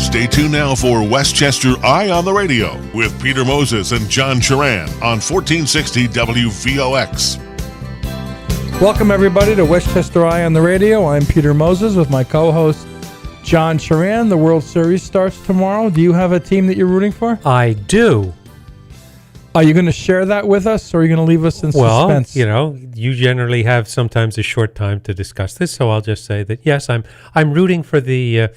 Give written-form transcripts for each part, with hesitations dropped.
Stay tuned now for Westchester Eye on the Radio with Peter Moses and John Charan on 1460 WVOX. Welcome, everybody, to Westchester Eye on the Radio. I'm Peter Moses with my co-host, John Charan. The World Series starts tomorrow. Do you have a team that you're rooting for? I do. Are you going to share that with us, or are you going to leave us in suspense? Well, you generally have sometimes a short time to discuss this, so I'll just say that, yes, I'm rooting for the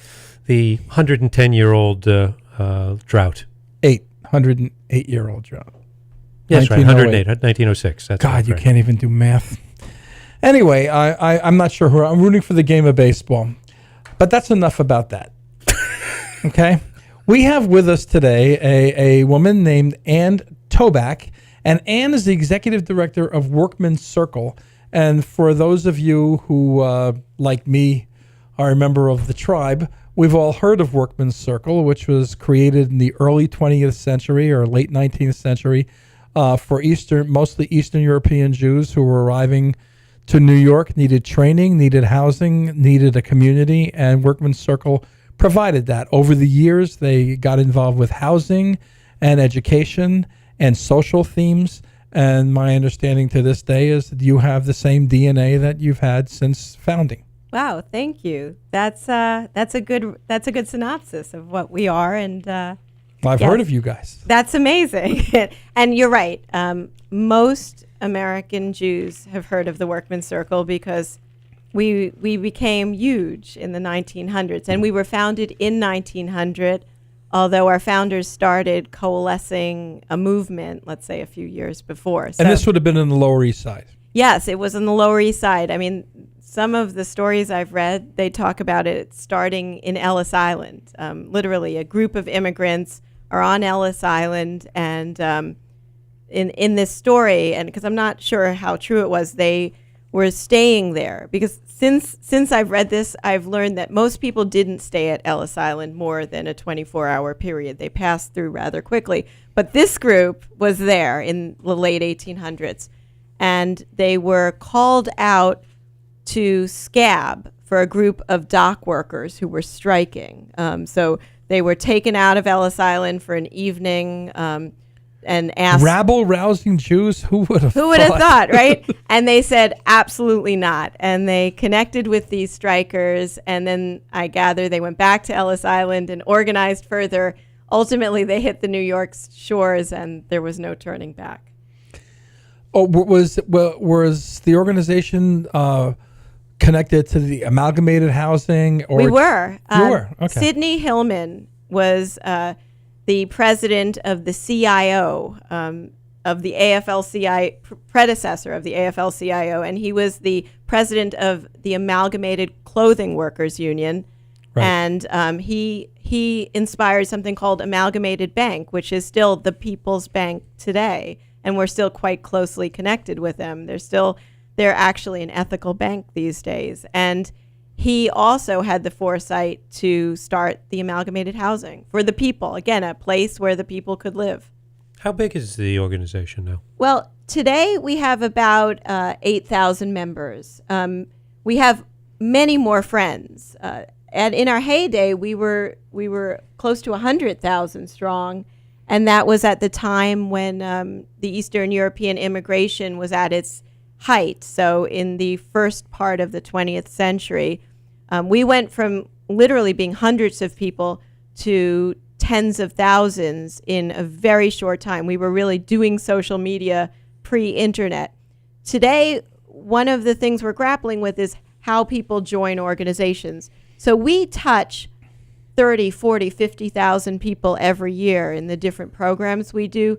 110-year-old drought. 108-year-old drought. Yes, right, 108, 1906. That's God, you right. can't even do math. Anyway, I'm not sure who I'm rooting for the game of baseball, but that's enough about that. Okay? We have with us today a woman named Ann Toback, and Ann is the executive director of Workmen Circle. And for those of you who, like me, are a member of the tribe, we've all heard of Workmen's Circle, which was created in the early 20th century or late 19th century for mostly Eastern European Jews who were arriving to New York, needed training, needed housing, needed a community, and Workmen's Circle provided that. Over the years, they got involved with housing and education and social themes. And my understanding to this day is that you have the same DNA that you've had since founding. Wow, thank you. That's a good synopsis of what we are, and I've heard of you guys. That's amazing. And you're right. Most American Jews have heard of the Workmen's Circle because we became huge in the 1900s, and we were founded in 1900. Although our founders started coalescing a movement, let's say a few years before. So, and this would have been in the Lower East Side. Yes, it was on the Lower East Side. I mean, some of the stories I've read, they talk about it starting in Ellis Island. Literally, a group of immigrants are on Ellis Island, and in this story, and because I'm not sure how true it was, they were staying there because since I've read this, I've learned that most people didn't stay at Ellis Island more than a 24-hour period. They passed through rather quickly. But this group was there in the late 1800s, and they were called out to scab for a group of dock workers who were striking. So they were taken out of Ellis Island for an evening and asked... Rabble-rousing Jews? Who would have thought, right? And they said, absolutely not. And they connected with these strikers, and then I gather they went back to Ellis Island and organized further. Ultimately, they hit the New York shores, and there was no turning back. Oh, was the organization connected to the amalgamated housing? Or we were. You were? Okay. Sidney Hillman was... the president of the CIO, of the AFL-CIO, predecessor of the AFL-CIO, and he was the president of the Amalgamated Clothing Workers Union. Right. And he inspired something called Amalgamated Bank, which is still the People's Bank today, and we're still quite closely connected with them. They're actually an ethical bank these days, and he also had the foresight to start the amalgamated housing for the people. Again, a place where the people could live. How big is the organization now? Well, today we have about 8,000 members. We have many more friends. And in our heyday, we were close to 100,000 strong. And that was at the time when the Eastern European immigration was at its height. So in the first part of the 20th century, we went from literally being hundreds of people to tens of thousands in a very short time. We were really doing social media pre-internet. Today, one of the things we're grappling with is how people join organizations. So we touch 30, 40, 50,000 people every year in the different programs we do,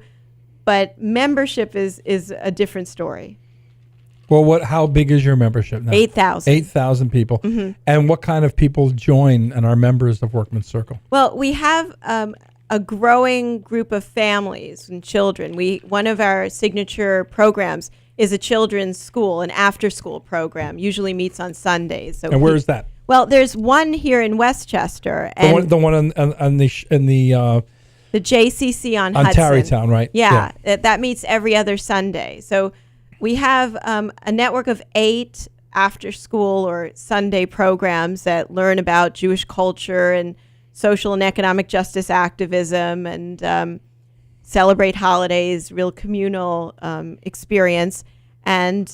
but membership is a different story. Well, how big is your membership now? 8,000. 8,000 people. Mm-hmm. And what kind of people join and are members of Workmen's Circle? Well, we have a growing group of families and children. One of our signature programs is a children's school, an after-school program, usually meets on Sundays. So and where is that? Well, there's one here in Westchester. And the one in the JCC on Hudson. Tarrytown, right? Yeah. That meets every other Sunday. So we have a network of 8 after-school or Sunday programs that learn about Jewish culture and social and economic justice activism and celebrate holidays, real communal experience. And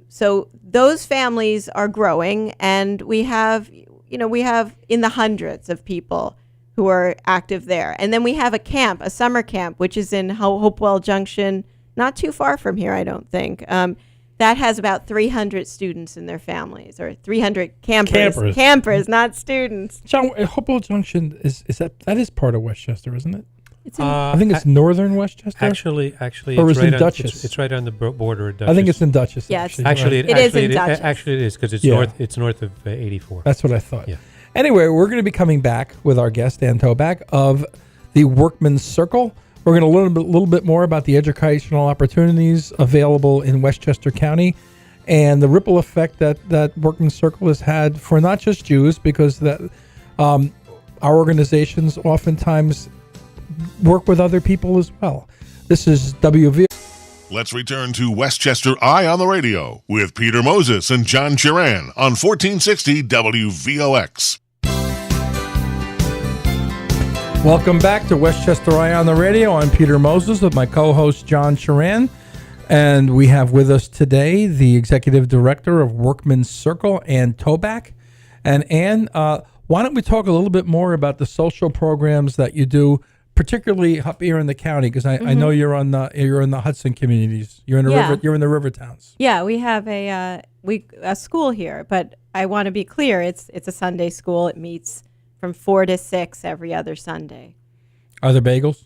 so those families are growing, and we have in the hundreds of people who are active there. And then we have a summer camp, which is in Hopewell Junction, not too far from here, I don't think. That has about 300 students in their families, or 300 campers, not students. John, Hopewell Junction is that part of Westchester, isn't it? It's in, I think it's northern Westchester. Actually, Or it's is it right on Dutchess? It's right on the border of Dutchess. I think it's in Dutchess. Yeah, it's- Actually, right. It is in Dutchess. Actually, it is because it's Yeah. north. It's north of 84. That's what I thought. Yeah. Anyway, we're going to be coming back with our guest, Dan Toback of the Workmen Circle. We're going to learn a little bit more about the educational opportunities available in Westchester County and the ripple effect that Workmen Circle has had for not just Jews, because our organizations oftentimes work with other people as well. This is WVOX. Let's return to Westchester Eye on the Radio with Peter Moses and John Chiran on 1460 WVOX. Welcome back to Westchester Eye on the Radio. I'm Peter Moses with my co-host John Chiran, and we have with us today the executive director of Workmen's Circle, Ann Toback. And Ann, why don't we talk a little bit more about the social programs that you do, particularly up here in the county? Because I know you're in the Hudson communities. You're in the river towns. Yeah, we have a school here, but I want to be clear. It's a Sunday school. It meets from 4 to 6 every other Sunday. Are there bagels?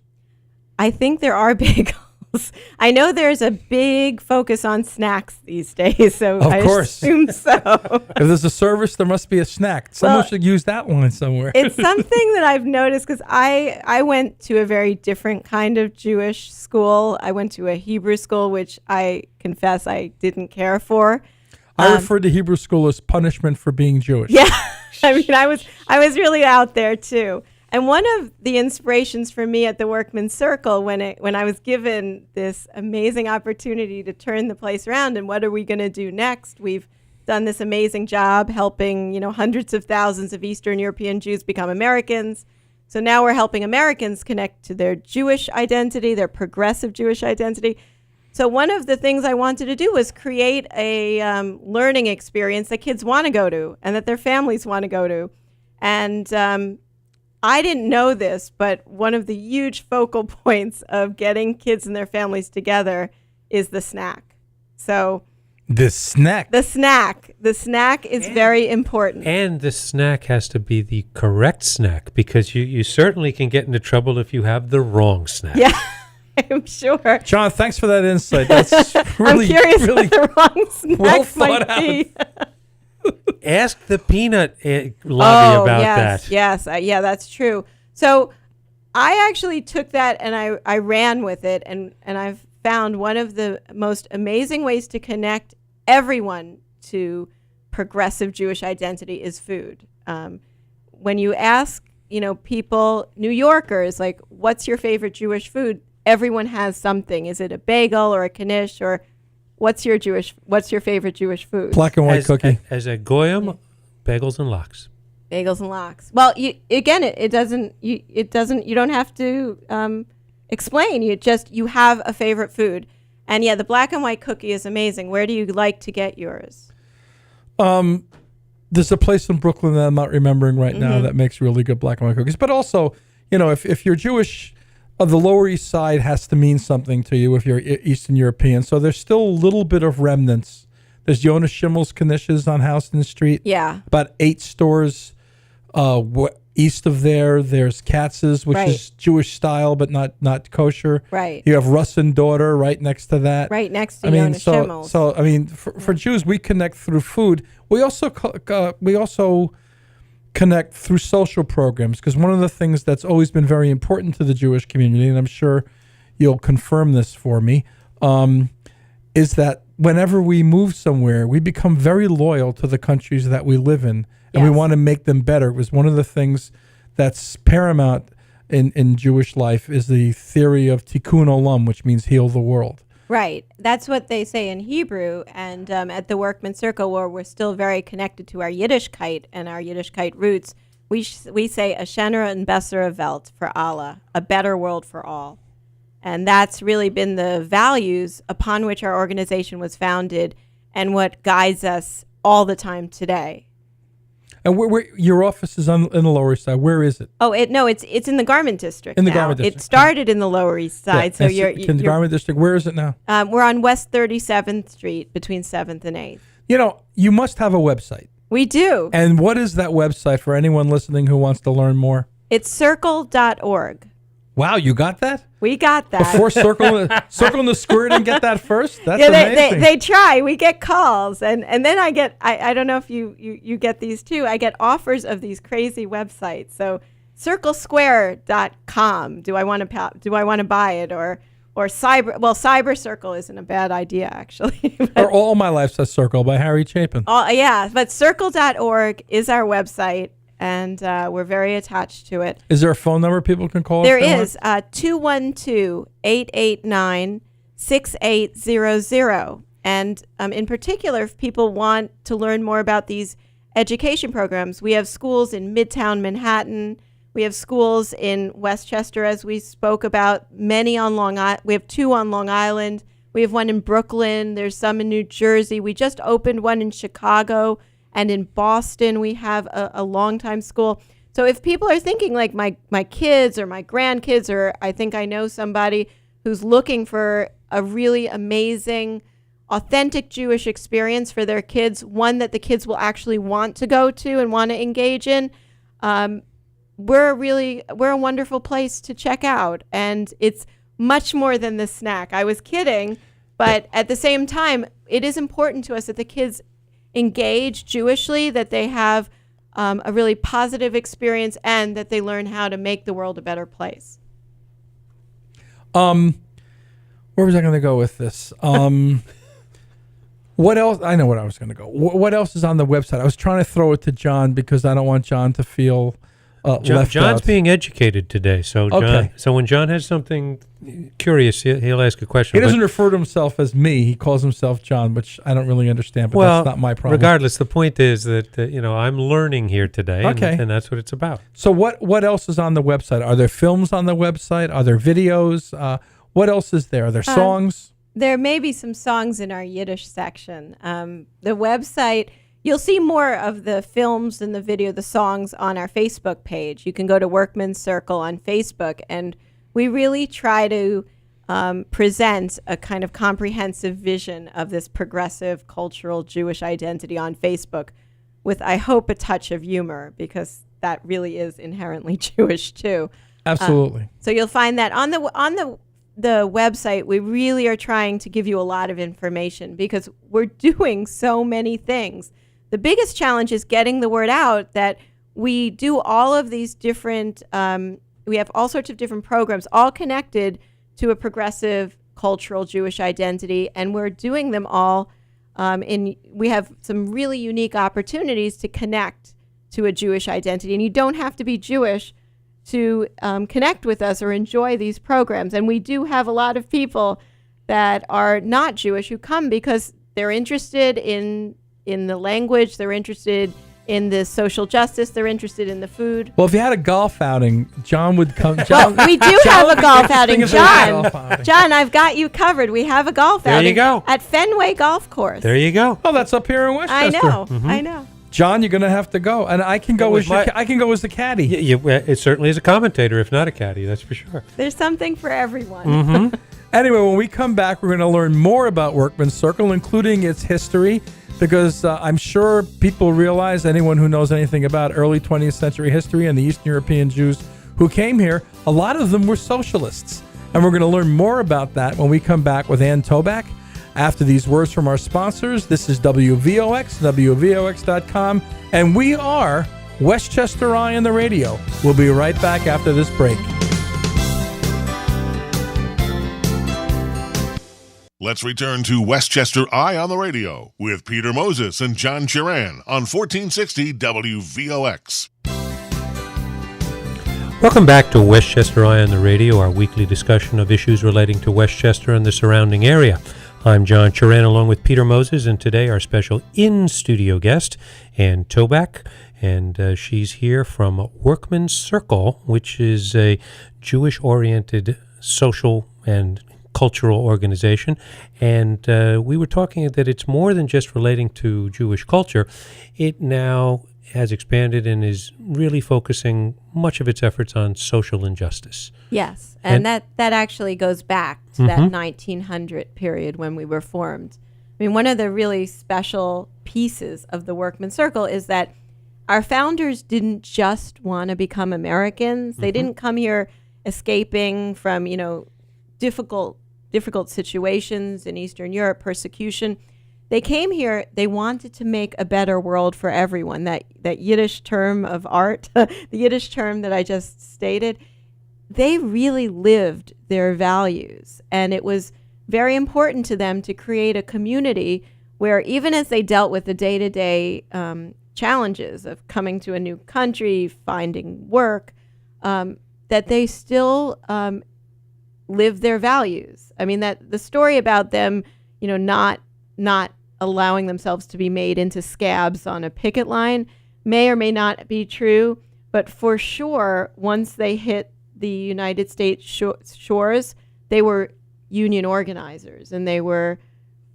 I think there are bagels. I know there's a big focus on snacks these days, so Of I course. assume so. If there's a service, there must be a snack. Someone Well, should use that line somewhere. It's something that I've noticed because I went to a very different kind of Jewish school. I went to a Hebrew school, which I confess I didn't care for. I refer to Hebrew school as punishment for being Jewish. Yeah, I mean, I was really out there too. And one of the inspirations for me at the Workmen's Circle, when I was given this amazing opportunity to turn the place around, and what are we going to do next? We've done this amazing job helping, hundreds of thousands of Eastern European Jews become Americans. So now we're helping Americans connect to their Jewish identity, their progressive Jewish identity. So one of the things I wanted to do was create a learning experience that kids want to go to and that their families want to go to. And I didn't know this, but one of the huge focal points of getting kids and their families together is the snack. So The snack is very important. And the snack has to be the correct snack, because you certainly can get into trouble if you have the wrong snack. Yeah, I'm sure. John, thanks for that insight. That's really, I'm curious really what the wrong snack well thought might be. Ask the peanut lobby about that. Yes, yeah, that's true. So I actually took that and I ran with it, and I've found one of the most amazing ways to connect everyone to progressive Jewish identity is food. When you ask, people, New Yorkers, like, what's your favorite Jewish food? Everyone has something. Is it a bagel or a knish, or what's your favorite Jewive food? black and white cookie. As a goyim, bagels and lox. Bagels and lox. Well, you don't have to explain. You have a favorite food. And yeah, the black and white cookie is amazing. Where do you like to get yours? There's a place in Brooklyn that I'm not remembering right now that makes really good black and white cookies. But also, if you're Jewish, the Lower East Side has to mean something to you if you're Eastern European. So there's still a little bit of remnants. There's Jonas Schimmel's Knishes on Houston Street. Yeah. About 8 stores east of there. There's Katz's, which is Jewish style but not kosher. Right. You have Russ and Daughter right next to that. Right next to Jonas Schimmel's. So I mean, for Jews, we connect through food. We also connect through social programs, because one of the things that's always been very important to the Jewish community, and I'm sure you'll confirm this for me, is that whenever we move somewhere, we become very loyal to the countries that we live in, and we want to make them better. It was one of the things that's paramount in Jewish life is the theory of tikkun olam, which means heal the world. Right. That's what they say in Hebrew. And at the Workmen's Circle, where we're still very connected to our Yiddishkeit and our Yiddishkeit roots, We say a schönere und bessere Welt für alle, a better world for all. And that's really been the values upon which our organization was founded and what guides us all the time today. And where your office is in the Lower East Side. Where is it? Oh, it's in the Garment District. In the now. Garment District. It started in the Lower East Side, Yeah, so you're in the Garment District. Where is it now? We're on West 37th Street between 7th and 8th. You know, you must have a website. We do. And what is that website for anyone listening who wants to learn more? It's circle.org. Wow, you got that? We got that. Before circling the square didn't get that first? That's amazing. They try. We get calls. And then I get, I don't know if you get these too. I get offers of these crazy websites. So circlesquare.com. Do I want to buy it? Or Cyber Circle isn't a bad idea, actually. Or All My Life Says Circle by Harry Chapin. Yeah, but circle.org is our website, and we're very attached to it. Is there a phone number people can call? There is 212-889-6800. And in particular, if people want to learn more about these education programs, we have schools in Midtown Manhattan. We have schools in Westchester, as we spoke about, many on Long Island. We have 2 on Long Island. We have one in Brooklyn. There's some in New Jersey. We just opened one in Chicago. And in Boston, we have a longtime school. So if people are thinking like my kids or my grandkids, or I think I know somebody who's looking for a really amazing, authentic Jewish experience for their kids, one that the kids will actually want to go to and want to engage in, we're a wonderful place to check out. And it's much more than the snack. I was kidding, but at the same time, it is important to us that the kids engage Jewishly, that they have a really positive experience, and that they learn how to make the world a better place. Where was I going to go with this? What else? I know what I was going to go. What else is on the website? I was trying to throw it to John because I don't want John to feel left John's out. being educated today, so Okay. So when John has something curious, he'll ask a question. He doesn't refer to himself as me. He calls himself John, which I don't really understand, but that's not my problem. Regardless, the point is that I'm learning here today, Okay. and that's what it's about. So what else is on the website? Are there films on the website? Are there videos? What else is there? Are there songs? There may be some songs in our Yiddish section. The website, you'll see more of the films and the video, the songs on our Facebook page. You can go to Workmen's Circle on Facebook, and we really try to present a kind of comprehensive vision of this progressive cultural Jewish identity on Facebook with, I hope, a touch of humor, because that really is inherently Jewish too. Absolutely. So you'll find that on the website, we really are trying to give you a lot of information because we're doing so many things. The biggest challenge is getting the word out that we do all of these different, we have all sorts of different programs, all connected to a progressive cultural Jewish identity, and we're doing them all we have some really unique opportunities to connect to a Jewish identity. And you don't have to be Jewish to connect with us or enjoy these programs. And we do have a lot of people that are not Jewish who come because they're interested in the language, they're interested in the social justice, they're interested in the food. Well, if you had a golf outing, John would come. Well, we do have a golf outing, John. John, I've got you covered. We have a golf outing. There you go. At Fenway Golf Course. There you go. Oh, that's up here in Westchester. I know. John, you're going to have to go, and I can go as I can go as the caddy. It certainly is a commentator, if not a caddy. That's for sure. There's something for everyone. Mm-hmm. Anyway, when we come back, we're going to learn more about Workmen's Circle, including its history, because I'm sure people realize, anyone who knows anything about early 20th century history and the Eastern European Jews who came here, a lot of them were socialists. And we're going to learn more about that when we come back with Ann Toback. After these words from our sponsors, this is WVOX, WVOX.com, and we are Westchester Eye on the radio. We'll be right back after this break. Let's return to Westchester Eye on the Radio with Peter Moses and John Chiran on 1460 WVOX. Welcome back to Westchester Eye on the Radio, our weekly discussion of issues relating to Westchester and the surrounding area. I'm John Chiran along with Peter Moses, and today our special in-studio guest, Ann Toback. and she's here from Workmen Circle, which is a Jewish-oriented social and cultural organization. And we were talking that it's more than just relating to Jewish culture. It now has expanded and is really focusing much of its efforts on social injustice. Yes, and that actually goes back to that 1900 period when we were formed. I mean, one of the really special pieces of the Workman Circle is that our founders didn't just want to become Americans. They didn't come here escaping from, difficult situations in Eastern Europe, persecution. They came here, they wanted to make a better world for everyone. That Yiddish term of art, the Yiddish term that I just stated, they really lived their values. And it was very important to them to create a community where even as they dealt with the day-to-day challenges of coming to a new country, finding work, that they still lived their values. I mean, that the story about them, not allowing themselves to be made into scabs on a picket line may or may not be true, but for sure, once they hit the United States shores, they were union organizers and they were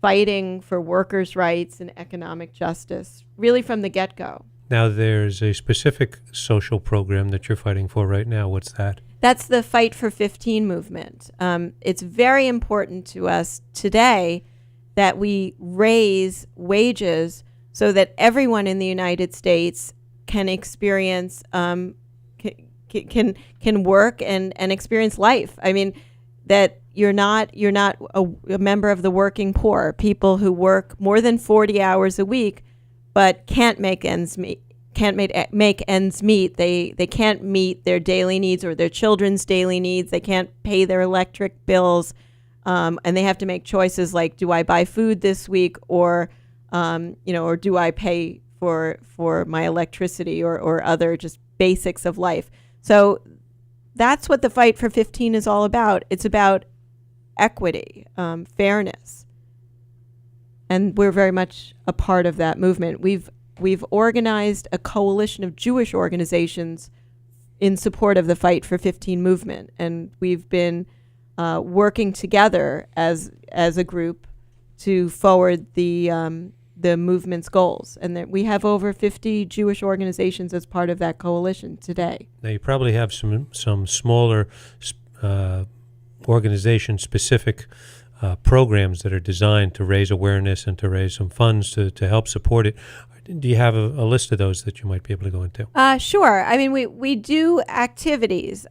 fighting for workers' rights and economic justice, really from the get-go. Now, there's a specific social program that you're fighting for right now. What's that? That's the Fight for 15 movement. It's very important to us today that we raise wages so that everyone in the United States can experience, can work and experience life. I mean, that you're not a member of the working poor, people who work more than 40 hours a week, but can't make ends meet. Make ends meet. They can't meet their daily needs or their children's daily needs. They can't pay their electric bills, and they have to make choices like, do I buy food this week, or do I pay for my electricity or other just basics of life. So that's what the Fight for 15 is all about. It's about equity, fairness, and we're very much a part of that movement. We've organized a coalition of Jewish organizations in support of the Fight for 15 movement, and we've been working together as a group to forward the movement's goals. And that we have over 50 Jewish organizations as part of that coalition today. Now, you probably have some smaller organization-specific programs that are designed to raise awareness and to raise some funds to help support it. Do you have a list of those that you might be able to go into? Sure. I mean, we do activities.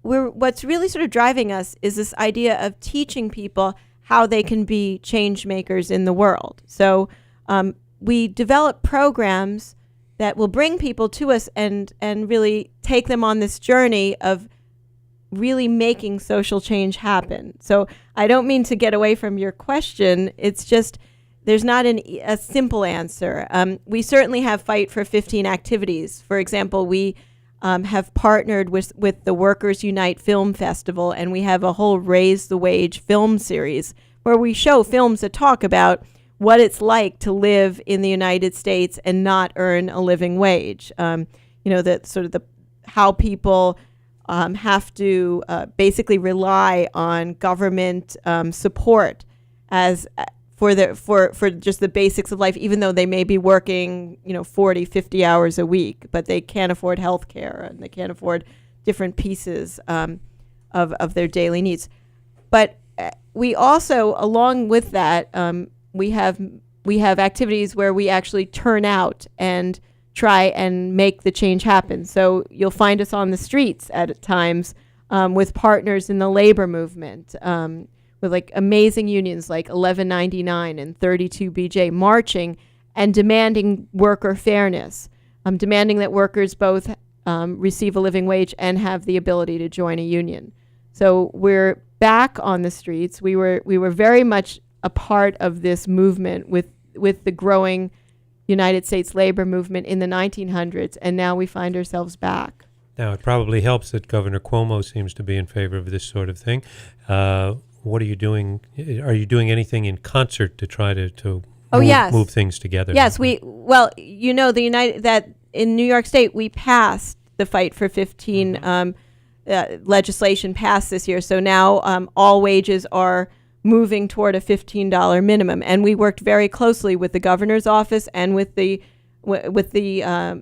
What's really sort of driving us is this idea of teaching people how they can be change makers in the world. So we develop programs that will bring people to us and really take them on this journey of really making social change happen. So I don't mean to get away from your question. It's just there's not a simple answer. We certainly have Fight for 15 activities. For example, we have partnered with the Workers Unite Film Festival, and we have a whole Raise the Wage film series where we show films that talk about what it's like to live in the United States and not earn a living wage. That sort of how people have to basically rely on government support as for just the basics of life, even though they may be working 40, 50 hours a week, but they can't afford health care and they can't afford different pieces of their daily needs. But we also, along with that, we have activities where we actually turn out and try and make the change happen. So you'll find us on the streets at times with partners in the labor movement, with like amazing unions like 1199 and 32BJ marching and demanding worker fairness, demanding that workers both receive a living wage and have the ability to join a union. So we're back on the streets. We were very much a part of this movement with the growing United States labor movement in the 1900s, and now we find ourselves back. Now, it probably helps that Governor Cuomo seems to be in favor of this sort of thing. What are you doing? Are you doing anything in concert to try to move things together. Yes, the United that in New York State we passed the Fight for 15 legislation passed this year. So now all wages are moving toward a $15 minimum, and we worked very closely with the governor's office and with the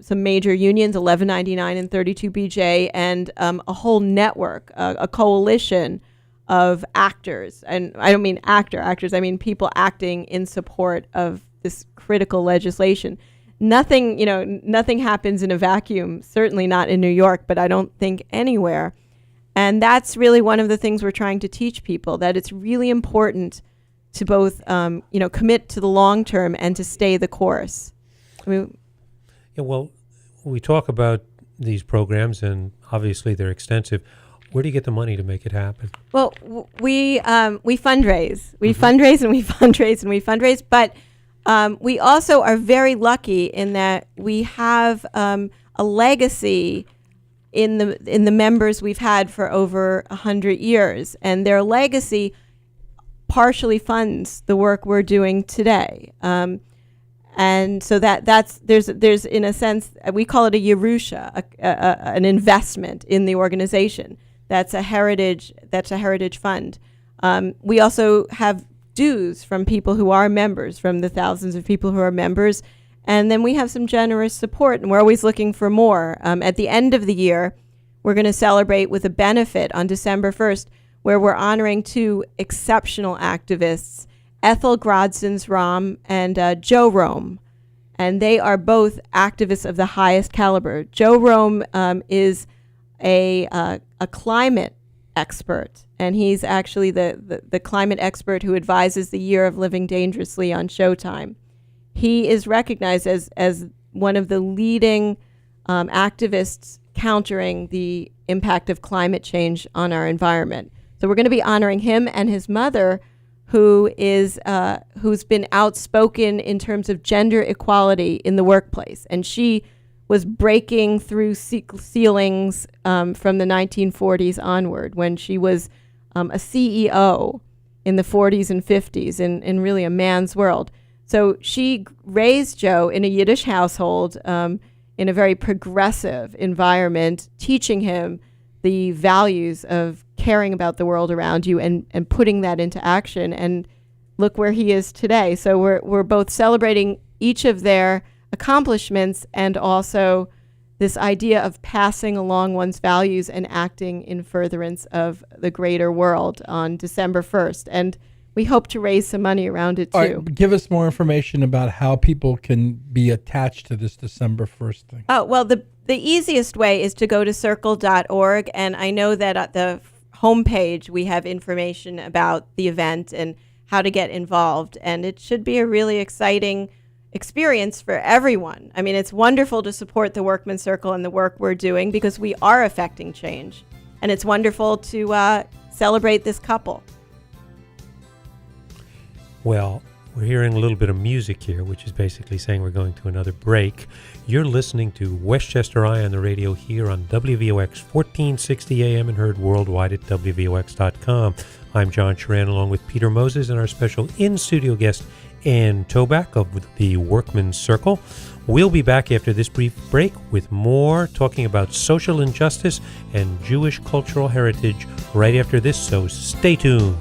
some major unions, 1199 and 32BJ, and a whole network, a coalition of actors. And I don't mean actors, I mean people acting in support of this critical legislation. Nothing happens in a vacuum, certainly not in New York, but I don't think anywhere. And that's really one of the things we're trying to teach people, that it's really important to both, commit to the long term and to stay the course. I mean, yeah, well, we talk about these programs, and obviously they're extensive. Where do you get the money to make it happen? Well, we fundraise. We fundraise and we fundraise and we fundraise. But we also are very lucky in that we have a legacy in the members we've had for over 100 years, and their legacy partially funds the work we're doing today. And so there's in a sense, we call it a Yerusha, an investment in the organization. That's a heritage fund. We also have dues from people who are members, from the thousands of people who are members. And then we have some generous support, and we're always looking for more. At the end of the year, we're going to celebrate with a benefit on December 1st, where we're honoring two exceptional activists, Ethel Grodzins-Rom and Joe Rome. And they are both activists of the highest caliber. Joe Rome is a climate expert, and he's actually the climate expert who advises the Year of Living Dangerously on Showtime. He is recognized as one of the leading activists countering the impact of climate change on our environment. So we're going to be honoring him and his mother, who's been outspoken in terms of gender equality in the workplace. And she was breaking through ceilings from the 1940s onward, when she was a CEO in the 40s and 50s in really a man's world. So she raised Joe in a Yiddish household in a very progressive environment, teaching him the values of caring about the world around you and putting that into action. And look where he is today. So we're both celebrating each of their accomplishments and also this idea of passing along one's values and acting in furtherance of the greater world on December 1st. And we hope to raise some money around it too. All right, give us more information about how people can be attached to this December 1st thing. Oh, well, the easiest way is to go to circle.org. And I know that at the homepage we have information about the event and how to get involved. And it should be a really exciting experience for everyone. I mean, it's wonderful to support the Workmen Circle and the work we're doing, because we are affecting change. And it's wonderful to celebrate this couple. Well, we're hearing a little bit of music here, which is basically saying we're going to another break. You're listening to Westchester Eye on the radio here on WVOX 1460 AM and heard worldwide at WVOX.com. I'm John Sharan, along with Peter Moses and our special in-studio guest, Ann Toback of the Workmen Circle. We'll be back after this brief break with more talking about social injustice and Jewish cultural heritage right after this, so stay tuned.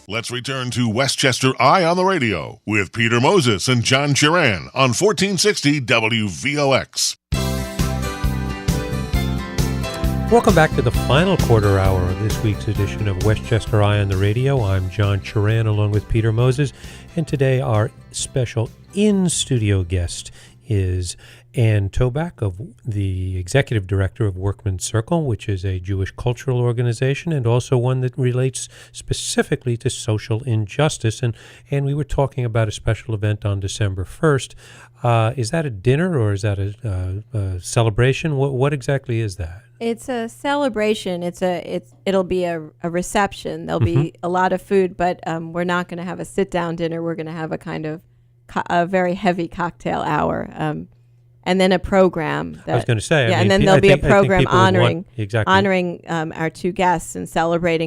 Let's return to Westchester Eye on the Radio with Peter Moses and John Sharan on 1460 WVOX. Welcome back to the final quarter hour of this week's edition of Westchester Eye on the Radio. I'm John Sharan along with Peter Moses, and today our special in-studio guest is Ann Toback, of the executive director of Workmen Circle, which is a Jewish cultural organization and also one that relates specifically to social injustice. And we were talking about a special event on December 1st. Is that a dinner or is that a celebration? What exactly is that? It's a celebration. It'll be a reception. There'll be a lot of food, but we're not going to have a sit-down dinner. We're going to have a kind of a very heavy cocktail hour. and then a program. I was going to say. Yeah, I mean, and then I there'll be a think program people would want- honoring exactly. honoring our two guests and celebrating